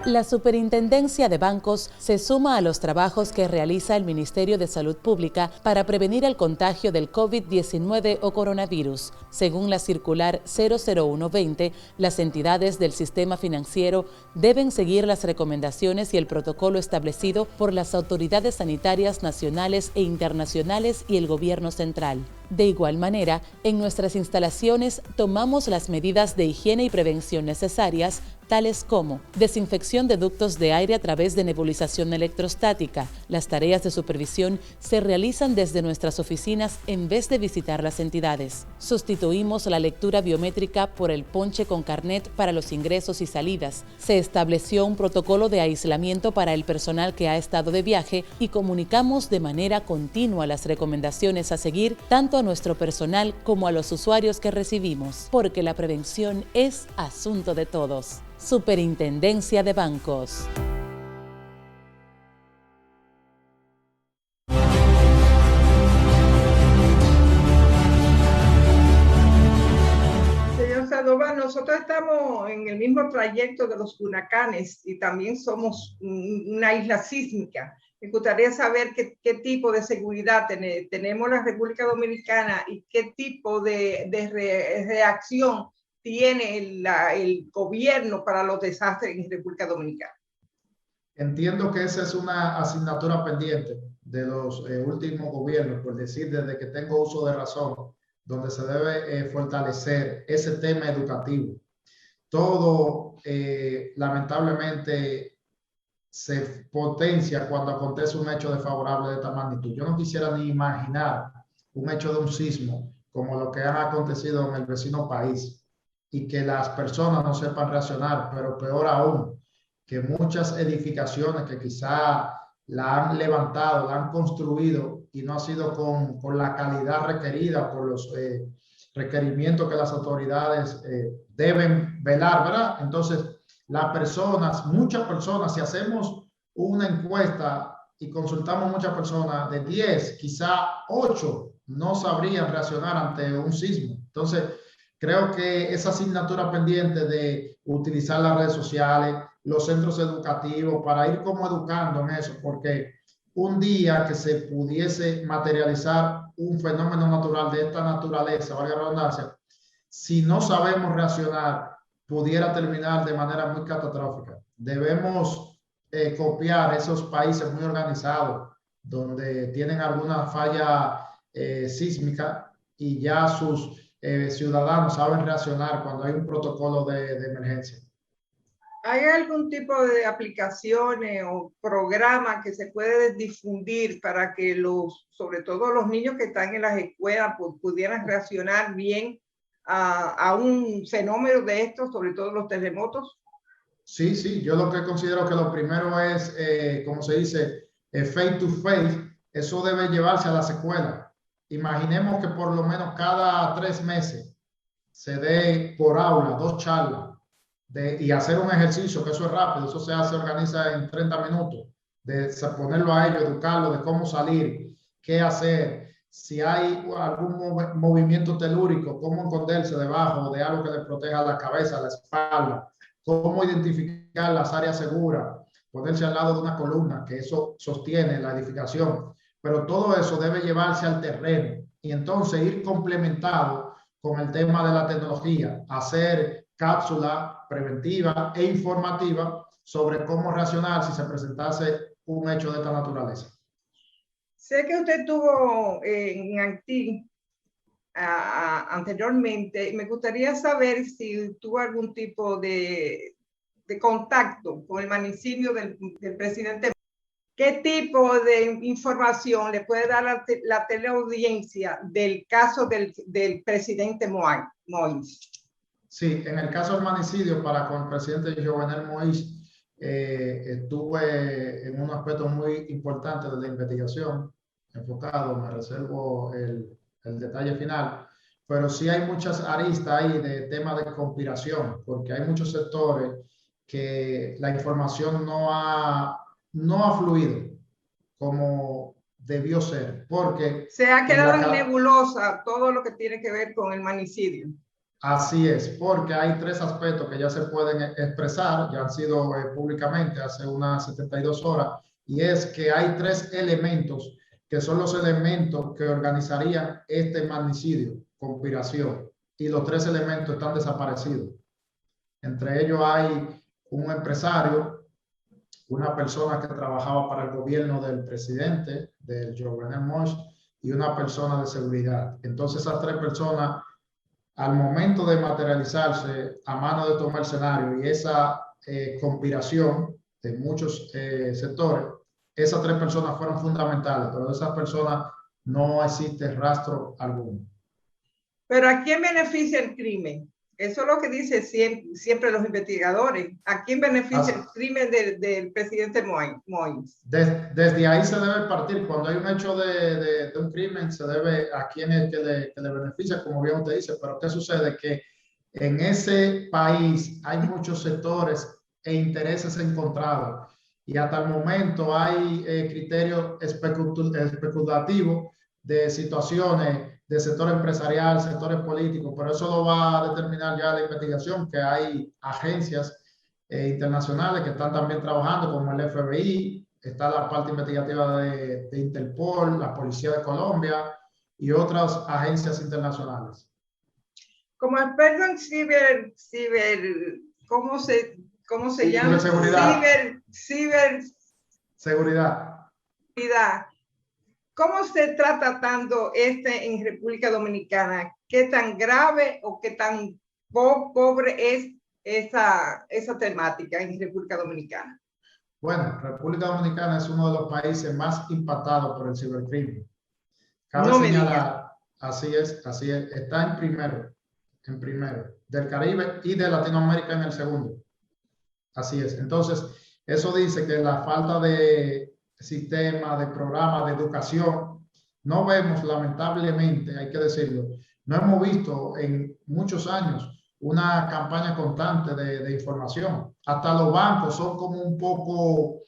La Superintendencia de Bancos se suma a los trabajos que realiza el Ministerio de Salud Pública para prevenir el contagio del COVID-19 o coronavirus. Según la circular 00120, las entidades del sistema financiero deben seguir las recomendaciones y el protocolo establecido por las autoridades sanitarias nacionales e internacionales y el gobierno central. De igual manera, en nuestras instalaciones tomamos las medidas de higiene y prevención necesarias, tales como desinfección de ductos de aire a través de nebulización electrostática. Las tareas de supervisión se realizan desde nuestras oficinas en vez de visitar las entidades. Sustituimos la lectura biométrica por el ponche con carnet para los ingresos y salidas. Se estableció un protocolo de aislamiento para el personal que ha estado de viaje y comunicamos de manera continua las recomendaciones a seguir tanto a nuestro personal como a los usuarios que recibimos, porque la prevención es asunto de todos. Superintendencia de Bancos. Señor Sandoval, nosotros estamos en el mismo trayecto de los huracanes y también somos una isla sísmica. Me gustaría saber qué tipo de seguridad tenemos la República Dominicana y qué tipo de reacción tiene el gobierno para los desastres en República Dominicana. Entiendo que esa es una asignatura pendiente de los últimos gobiernos, por decir, desde que tengo uso de razón, donde se debe fortalecer ese tema educativo. Todo, lamentablemente, se potencia cuando acontece un hecho desfavorable de esta magnitud. Yo no quisiera ni imaginar un hecho de un sismo como lo que ha acontecido en el vecino país y que las personas no sepan reaccionar, pero peor aún, que muchas edificaciones que quizá la han levantado, la han construido y no ha sido con la calidad requerida por los requerimientos que las autoridades deben velar, ¿verdad? Entonces, las personas, muchas personas, si hacemos una encuesta y consultamos muchas personas, de 10, quizá 8 no sabrían reaccionar ante un sismo. Entonces, creo que esa asignatura pendiente de utilizar las redes sociales, los centros educativos, para ir como educando en eso, porque un día que se pudiese materializar un fenómeno natural de esta naturaleza, valga la redundancia, si no sabemos reaccionar, pudiera terminar de manera muy catastrófica. Debemos copiar esos países muy organizados, donde tienen alguna falla sísmica y ya sus ciudadanos saben reaccionar cuando hay un protocolo de emergencia. ¿Hay algún tipo de aplicaciones o programa que se puede difundir para que sobre todo los niños que están en las escuelas pudieran reaccionar bien a un fenómeno de estos, sobre todo los terremotos? Sí, sí, yo lo que considero que lo primero es, como se dice, face to face, eso debe llevarse a las escuelas. Imaginemos que por lo menos cada 3 meses se dé por aula 2 charlas y hacer un ejercicio, que eso es rápido, eso se organiza en 30 minutos, de ponerlo a ellos, educarlo de cómo salir, qué hacer, si hay algún movimiento telúrico, cómo esconderse debajo de algo que le proteja la cabeza, la espalda, cómo identificar las áreas seguras, ponerse al lado de una columna, que eso sostiene la edificación. Pero todo eso debe llevarse al terreno y entonces ir complementado con el tema de la tecnología, hacer cápsulas preventivas e informativas sobre cómo reaccionar si se presentase un hecho de esta naturaleza. Sé que usted estuvo en Haití anteriormente. Me gustaría saber si tuvo algún tipo de contacto con el magnicidio del presidente. ¿Qué tipo de información le puede dar la teleaudiencia del caso del presidente Moïse? Sí, en el caso del magnicidio con el presidente Jovenel Moïse, estuve en un aspecto muy importante de la investigación, enfocado, me reservo el detalle final, pero sí hay muchas aristas ahí de temas de conspiración, porque hay muchos sectores que la información no ha fluido como debió ser, porque se ha quedado en nebulosa todo lo que tiene que ver con el magnicidio. Así es, porque hay 3 aspectos que ya se pueden expresar, ya han sido públicamente hace unas 72 horas, y es que hay 3 elementos que son los elementos que organizarían este magnicidio, conspiración, y los 3 elementos están desaparecidos. Entre ellos hay un empresario, una persona que trabajaba para el gobierno del presidente, del Jovenel Moïse, y una persona de seguridad. Entonces esas 3 personas, al momento de materializarse a mano de todo el escenario y esa conspiración de muchos sectores, esas 3 personas fueron fundamentales, pero de esas personas no existe rastro alguno. ¿Pero a quién beneficia el crimen? Eso es lo que dicen siempre los investigadores. ¿A quién beneficia el crimen del presidente Moïse? Desde ahí se debe partir. Cuando hay un hecho de un crimen, se debe a quién es que le beneficia, como bien usted dice. Pero ¿qué sucede? Que en ese país hay muchos sectores e intereses encontrados. Y hasta el momento hay criterios especulativos de situaciones de sector empresarial, sectores políticos, pero eso lo va a determinar ya la investigación, que hay agencias internacionales que están también trabajando, como el FBI, está la parte investigativa de Interpol, la Policía de Colombia y otras agencias internacionales. Como experto en ¿cómo se llama? Ciberseguridad. ¿Cómo se está tratando en República Dominicana? ¿Qué tan grave o qué tan pobre es esa temática en República Dominicana? Bueno, República Dominicana es uno de los países más impactados por el cibercrimen. Cabe señalar, así es, está en primero del Caribe y de Latinoamérica en el segundo. Así es. Entonces, eso dice que la falta de sistema, de programa, de educación, no vemos, lamentablemente, hay que decirlo, no hemos visto en muchos años una campaña constante de información. Hasta los bancos son como un poco,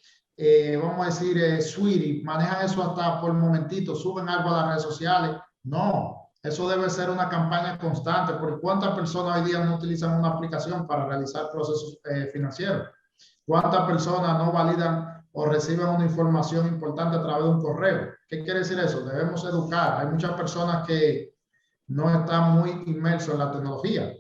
vamos a decir, sweetie, manejan eso hasta por momentito, suben algo a las redes sociales. No, eso debe ser una campaña constante, porque ¿cuántas personas hoy día no utilizan una aplicación para realizar procesos financieros? ¿Cuántas personas no validan o reciben una información importante a través de un correo? ¿Qué quiere decir eso? Debemos educar. Hay muchas personas que no están muy inmersos en la tecnología.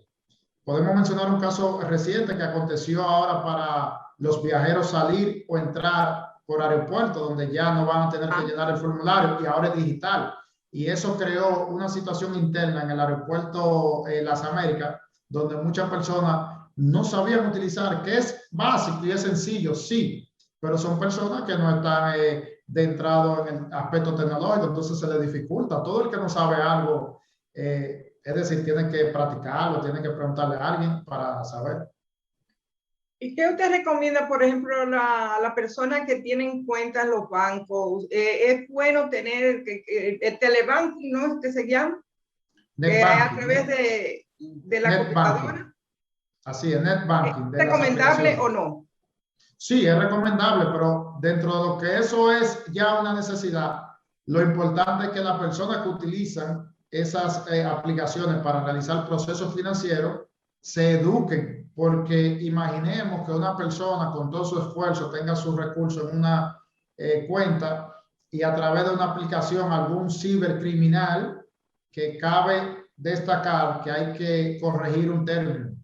Podemos mencionar un caso reciente que aconteció ahora para los viajeros salir o entrar por aeropuerto, donde ya no van a tener que llenar el formulario y ahora es digital. Y eso creó una situación interna en el aeropuerto Las Américas, donde muchas personas no sabían utilizar, que es básico y es sencillo, sí, pero son personas que no están entrado en el aspecto tecnológico, entonces se le dificulta. Todo el que no sabe algo, es decir, tiene que practicarlo, tiene que preguntarle a alguien para saber. ¿Y qué usted recomienda, por ejemplo, a la persona que tienen cuentas en los bancos? ¿Es bueno tener el telebanking, ¿no? ¿Es que se llama? A través de la computadora. Así es, NetBanking. ¿Es recomendable o no? Sí, es recomendable, pero dentro de lo que eso es ya una necesidad, lo importante es que las personas que utilizan esas aplicaciones para realizar procesos financieros se eduquen, porque imaginemos que una persona con todo su esfuerzo tenga sus recursos en una cuenta y a través de una aplicación algún cibercriminal, que cabe destacar que hay que corregir un término.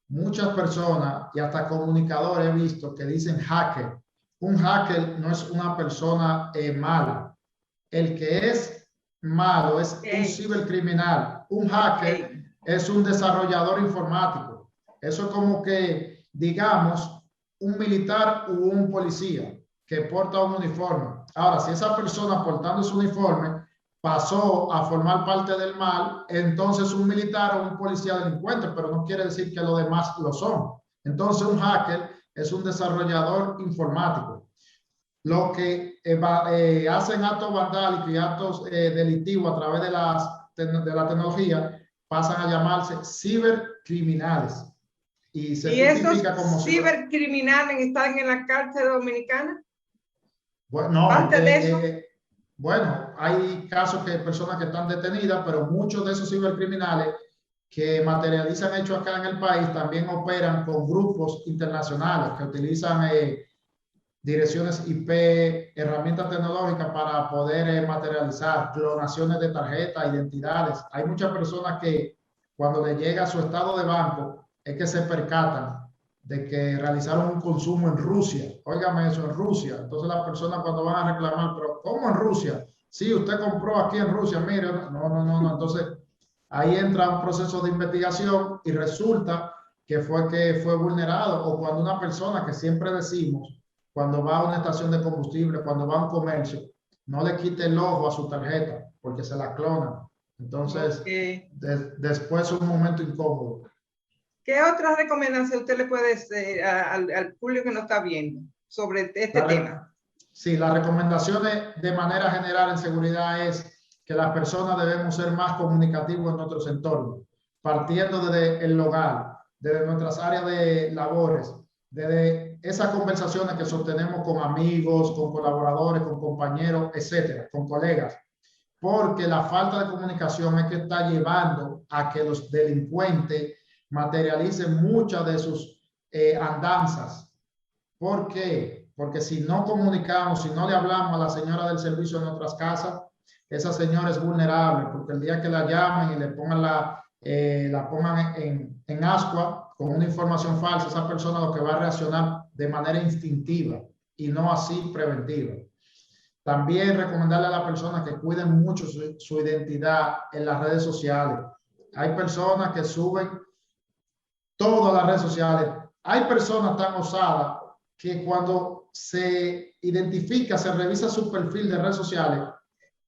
Muchas personas y hasta comunicadores he visto que dicen hacker. Un hacker no es una persona mala. El que es malo es un cibercriminal. Un hacker es un desarrollador informático. Eso es como que, digamos, un militar u un policía que porta un uniforme. Ahora, si esa persona portando su uniforme pasó a formar parte del mal, entonces un militar o un policía delincuente, pero no quiere decir que los demás lo son. Entonces un hacker es un desarrollador informático. Lo que hacen actos vandálicos y actos delictivos a través de la tecnología pasan a llamarse cibercriminales. Y esos como cibercriminales están en la cárcel dominicana. Bueno, antes de eso. Bueno, hay casos de personas que están detenidas, pero muchos de esos cibercriminales que materializan hechos acá en el país también operan con grupos internacionales que utilizan direcciones IP, herramientas tecnológicas para poder materializar clonaciones de tarjetas, identidades. Hay muchas personas que cuando les llega su estado de banco es que se percatan de que realizaron un consumo en Rusia. Óigame eso, en Rusia. Entonces las personas cuando van a reclamar, pero ¿cómo en Rusia? Sí, usted compró aquí en Rusia, mire, no. Entonces ahí entra un proceso de investigación y resulta que fue vulnerado. O cuando una persona, que siempre decimos, cuando va a una estación de combustible, cuando va a un comercio, no le quite el ojo a su tarjeta porque se la clonan. Entonces, después es un momento incómodo. ¿Qué otra recomendación usted le puede hacer al público que nos está viendo sobre este tema? Sí, las recomendaciones de manera general en seguridad es que las personas debemos ser más comunicativos en nuestros entornos, partiendo desde el hogar, desde nuestras áreas de labores, desde esas conversaciones que sostenemos con amigos, con colaboradores, con compañeros, etcétera, con colegas. Porque la falta de comunicación es que está llevando a que los delincuentes materialicen muchas de sus andanzas. ¿Por qué? Porque si no comunicamos, si no le hablamos a la señora del servicio en nuestras casas, esa señora es vulnerable, porque el día que la llamen y le pongan la pongan en ascua con una información falsa, esa persona lo que va a reaccionar de manera instintiva y no así preventiva. También recomendarle a las personas que cuiden mucho su identidad en las redes sociales. Hay personas que suben todas las redes sociales. Hay personas tan osadas que cuando se identifica, se revisa su perfil de redes sociales,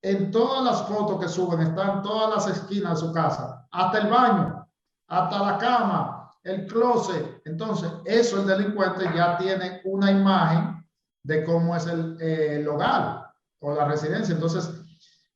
en todas las fotos que suben están todas las esquinas de su casa, hasta el baño, hasta la cama, el closet. Entonces, eso el delincuente ya tiene una imagen de cómo es el hogar o la residencia. Entonces,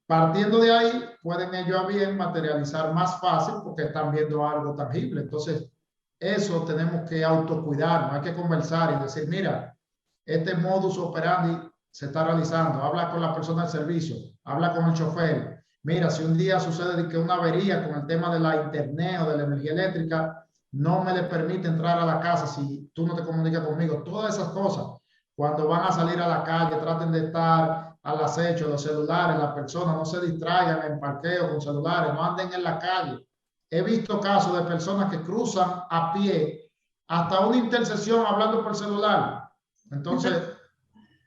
partiendo de ahí, pueden ellos a bien materializar más fácil porque están viendo algo tangible. Entonces, eso tenemos que autocuidarnos, hay que conversar y decir, mira, este modus operandi se está realizando. Habla con la persona del servicio, habla con el chofer. Mira, si un día sucede que una avería con el tema de la internet o de la energía eléctrica, no me le permite entrar a la casa si tú no te comunicas conmigo. Todas esas cosas. Cuando van a salir a la calle, traten de estar al acecho, los celulares, las personas no se distraigan en parqueo con celulares, no anden en la calle. He visto casos de personas que cruzan a pie hasta una intersección hablando por celular. Entonces,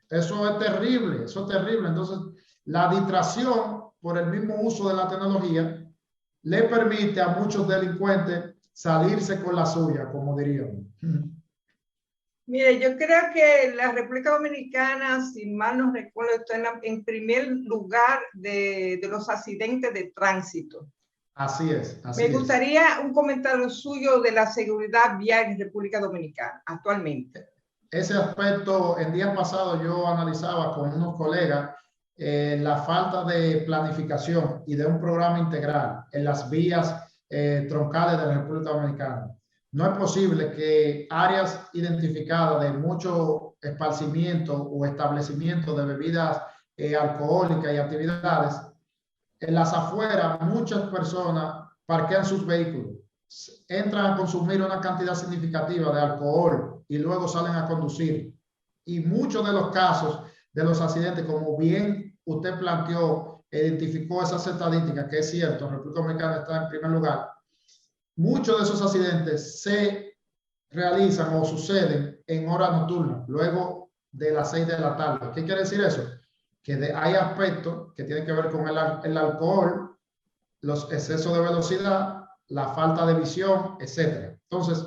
eso es terrible, eso es terrible. Entonces, la distracción por el mismo uso de la tecnología le permite a muchos delincuentes salirse con la suya, como diríamos. Mire, yo creo que la República Dominicana, si mal no recuerdo, está en primer lugar de los accidentes de tránsito. Así es. Me gustaría un comentario suyo de la seguridad vial en República Dominicana actualmente. Ese aspecto, el día pasado yo analizaba con unos colegas la falta de planificación y de un programa integral en las vías troncales de la República Dominicana. No es posible que áreas identificadas de mucho esparcimiento o establecimiento de bebidas alcohólicas y actividades, en las afueras muchas personas parquean sus vehículos, entran a consumir una cantidad significativa de alcohol y luego salen a conducir. Y muchos de los casos de los accidentes, como bien usted planteó, identificó esas estadísticas, que es cierto, República Dominicana está en primer lugar. Muchos de esos accidentes se realizan o suceden en horas nocturnas, luego de las 6 de la tarde. ¿Qué quiere decir eso? Que hay aspectos que tienen que ver con el alcohol, los excesos de velocidad, la falta de visión, etc. Entonces,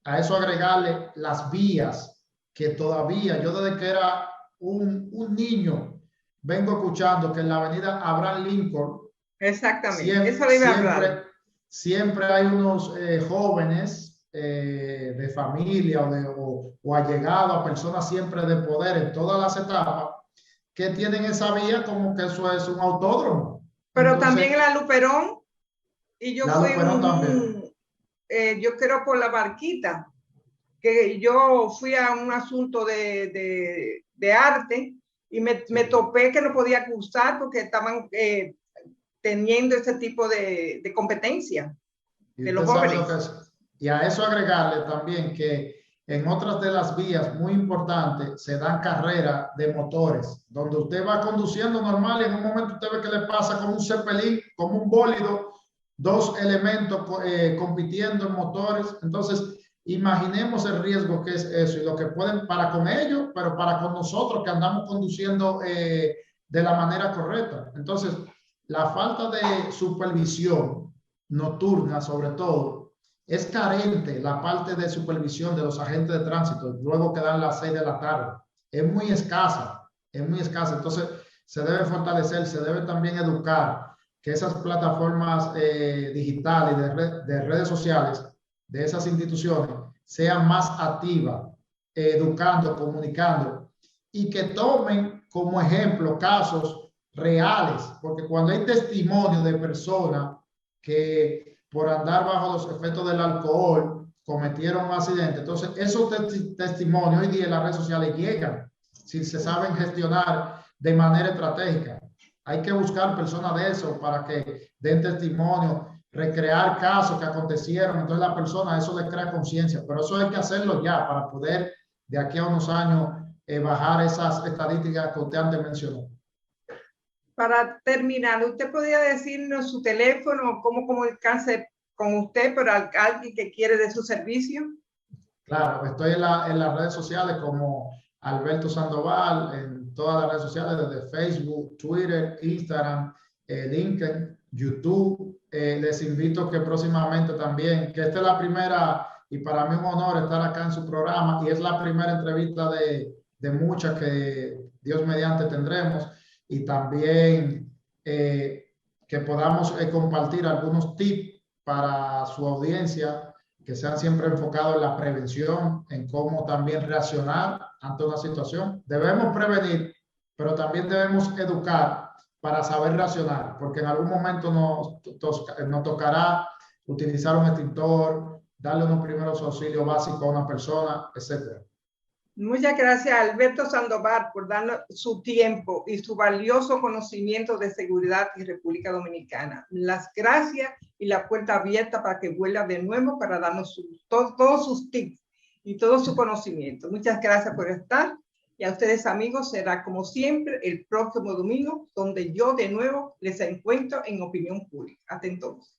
a eso agregarle las vías, que todavía, yo desde que era un niño, vengo escuchando que en la avenida Abraham Lincoln, exactamente, eso le iba a hablar. Siempre hay unos jóvenes de familia o allegados a personas siempre de poder en todas las etapas que tienen esa vía como que eso es un autódromo. Pero entonces, también en la Luperón, y yo fui yo creo por la Barquita, que yo fui a un asunto de arte y me topé que no podía cruzar porque estaban teniendo ese tipo de competencia de los jóvenes. Y a eso agregarle también que en otras de las vías muy importantes se dan carreras de motores, donde usted va conduciendo normal y en un momento usted ve que le pasa como un Zeppelin, como un bólido, dos elementos compitiendo en motores. Entonces, imaginemos el riesgo que es eso y lo que pueden para con ellos, pero para con nosotros que andamos conduciendo de la manera correcta. Entonces, la falta de supervisión nocturna, sobre todo, es carente la parte de supervisión de los agentes de tránsito, luego que dan las 6 de la tarde. Es muy escasa, es muy escasa. Entonces, se debe fortalecer, se debe también educar que esas plataformas digitales de redes sociales de esas instituciones sean más activas, educando, comunicando, y que tomen como ejemplo casos reales, porque cuando hay testimonio de personas que por andar bajo los efectos del alcohol cometieron un accidente, entonces esos testimonios hoy día en las redes sociales llegan, si se saben gestionar de manera estratégica. Hay que buscar personas de eso para que den testimonio, recrear casos que acontecieron, entonces la persona, eso le crea conciencia, pero eso hay que hacerlo ya para poder de aquí a unos años bajar esas estadísticas que usted antes mencionó. Para terminar, ¿usted podría decirnos su teléfono, cómo comunicarse con usted, pero alguien que quiere de su servicio? Claro, estoy en las redes sociales como Alberto Sandoval, en todas las redes sociales, desde Facebook, Twitter, Instagram, LinkedIn, YouTube. Les invito que próximamente también, que esta es la primera, y para mí es un honor estar acá en su programa, y es la primera entrevista de muchas que Dios mediante tendremos. Y también que podamos compartir algunos tips para su audiencia, que sean siempre enfocados en la prevención, en cómo también reaccionar ante una situación. Debemos prevenir, pero también debemos educar para saber reaccionar, porque en algún momento nos tocará utilizar un extintor, darle unos primeros auxilios básicos a una persona, etc. Muchas gracias, Alberto Sandoval, por darnos su tiempo y su valioso conocimiento de seguridad en República Dominicana. Las gracias y la puerta abierta para que vuelva de nuevo para darnos todos sus tips y todo su conocimiento. Muchas gracias por estar. Y a ustedes, amigos, será como siempre el próximo domingo, donde yo de nuevo les encuentro en Opinión Pública. Atentos.